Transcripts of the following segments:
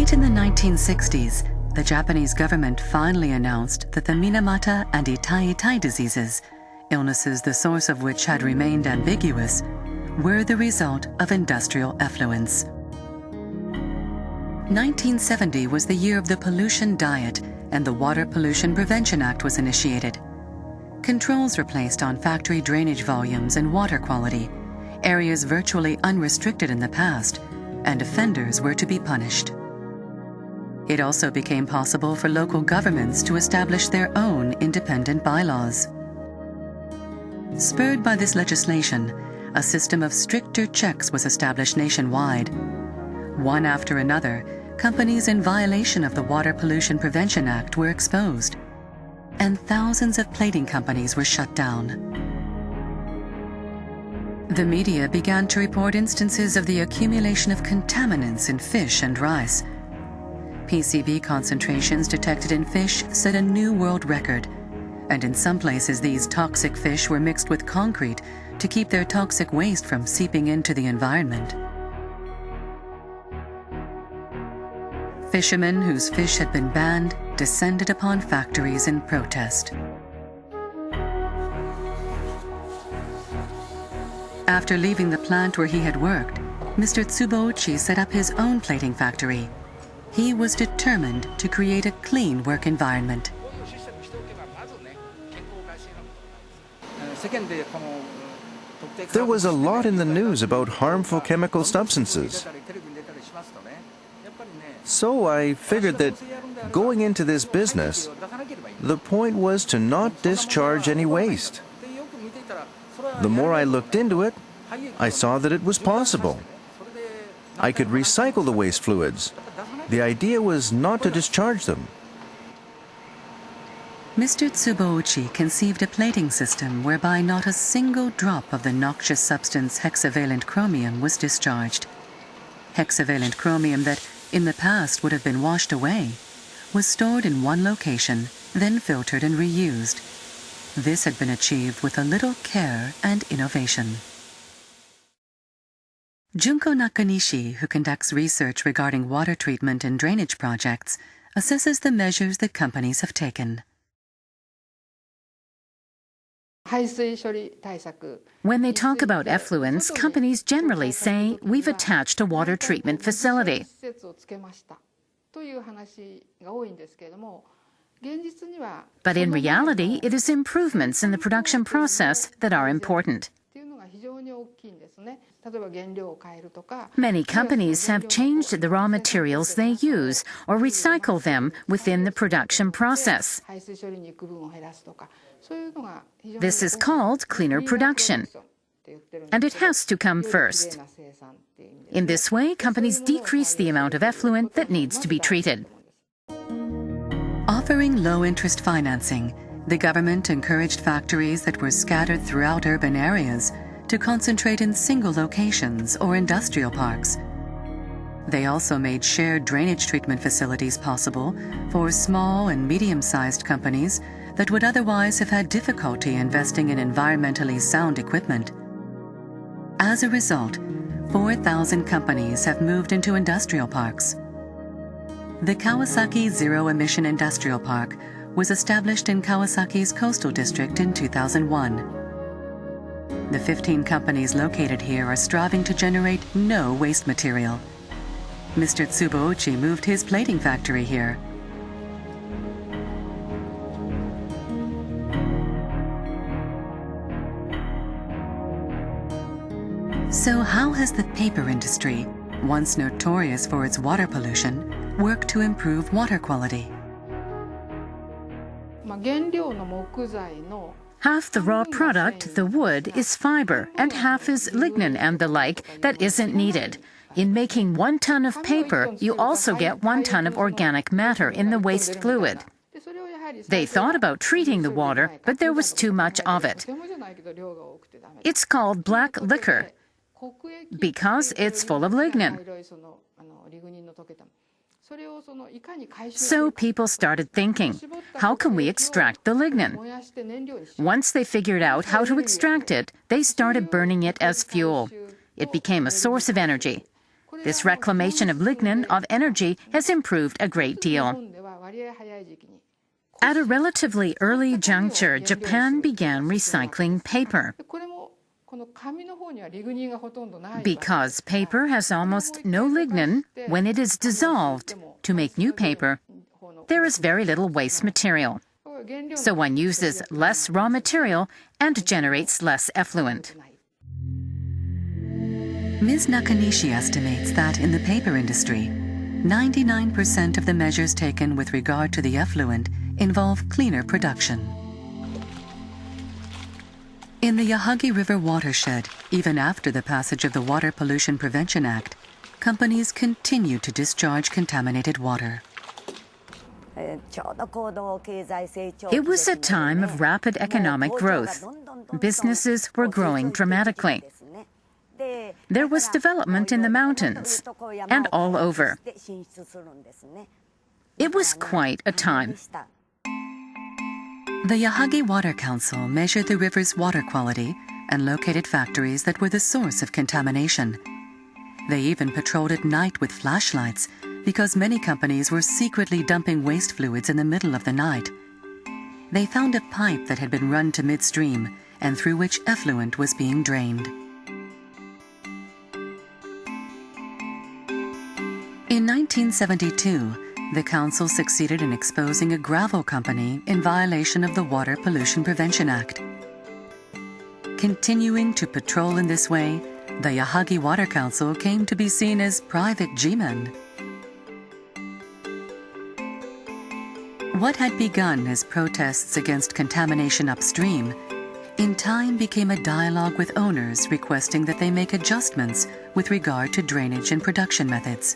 Late in the 1960s, the Japanese government finally announced that the Minamata and Itai diseases, illnesses the source of which had remained ambiguous, were the result of industrial effluents. 1970 was the year of the pollution diet, and the Water Pollution Prevention Act was initiated. Controls were placed on factory drainage volumes and water quality, areas virtually unrestricted in the past, and offenders were to be punished. It also became possible for local governments to establish their own independent bylaws. Spurred by this legislation, a system of stricter checks was established nationwide. One after another, companies in violation of the Water Pollution Prevention Act were exposed, and thousands of plating companies were shut down. The media began to report instances of the accumulation of contaminants in fish and rice. PCB concentrations detected in fish set a new world record, and in some places these toxic fish were mixed with concrete to keep their toxic waste from seeping into the environment. Fishermen whose fish had been banned descended upon factories in protest. After leaving the plant where he had worked, Mr. Tsubouchi set up his own plating factory. He was determined to create a clean work environment. There was a lot in the news about harmful chemical substances. So I figured that going into this business, the point was to not discharge any waste. The more I looked into it, I saw that it was possible. I could recycle the waste fluids. The idea was not to discharge them. Mr. Tsubouchi conceived a plating system whereby not a single drop of the noxious substance hexavalent chromium was discharged. Hexavalent chromium that, in the past, would have been washed away, was stored in one location, then filtered and reused. This had been achieved with a little care and innovation. Junko Nakanishi, who conducts research regarding water treatment and drainage projects, assesses the measures that companies have taken. When they talk about effluents, companies generally say, "We've attached a water treatment facility." But in reality, it is improvements in the production process that are important. Many companies have changed the raw materials they use or recycle them within the production process. This is called cleaner production, and it has to come first. In this way, companies decrease the amount of effluent that needs to be treated. Offering low-interest financing, the government encouraged factories that were scattered throughout urban areas to concentrate in single locations or industrial parks. They also made shared drainage treatment facilities possible for small and medium-sized companies that would otherwise have had difficulty investing in environmentally sound equipment. As a result, 4,000 companies have moved into industrial parks. The Kawasaki Zero Emission Industrial Park was established in Kawasaki's coastal district in 2001. The 15 companies located here are striving to generate no waste material. Mr. Tsubouchi moved his plating factory here. So how has the paper industry, once notorious for its water pollution, worked to improve water quality? Half the raw product, the wood, is fiber, and half is lignin and the like that isn't needed. In making 1 ton of paper, you also get 1 ton of organic matter in the waste fluid. They thought about treating the water, but there was too much of it. It's called black liquor because it's full of lignin. So people started thinking, how can we extract the lignin? Once they figured out how to extract it, they started burning it as fuel. It became a source of energy. This reclamation of lignin, of energy, has improved a great deal. At a relatively early juncture, Japan began recycling paper. Because paper has almost no lignin, when it is dissolved to make new paper, there is very little waste material. So one uses less raw material and generates less effluent. Ms. Nakanishi estimates that in the paper industry, 99% of the measures taken with regard to the effluent involve cleaner production. In the Yahagi River watershed, even after the passage of the Water Pollution Prevention Act, companies continue to discharge contaminated water. It was a time of rapid economic growth. Businesses were growing dramatically. There was development in the mountains and all over. It was quite a time. The Yahagi Water Council measured the river's water quality and located factories that were the source of contamination. They even patrolled at night with flashlights because many companies were secretly dumping waste fluids in the middle of the night. They found a pipe that had been run to midstream and through which effluent was being drained. In 1972, the Council succeeded in exposing a gravel company in violation of the Water Pollution Prevention Act. Continuing to patrol in this way, the Yahagi Water Council came to be seen as private G-men. What had begun as protests against contamination upstream, in time became a dialogue with owners requesting that they make adjustments with regard to drainage and production methods.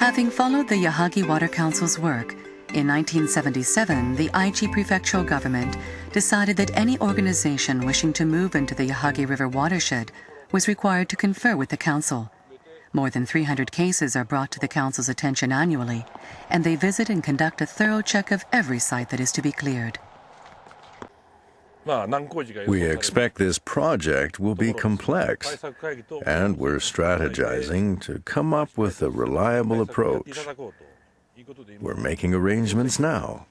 Having followed the Yahagi Water Council's work, in 1977, the Aichi prefectural government decided that any organization wishing to move into the Yahagi River watershed was required to confer with the council. More than 300 cases are brought to the council's attention annually, and they visit and conduct a thorough check of every site that is to be cleared. We expect this project will be complex, and we're strategizing to come up with a reliable approach. We're making arrangements now.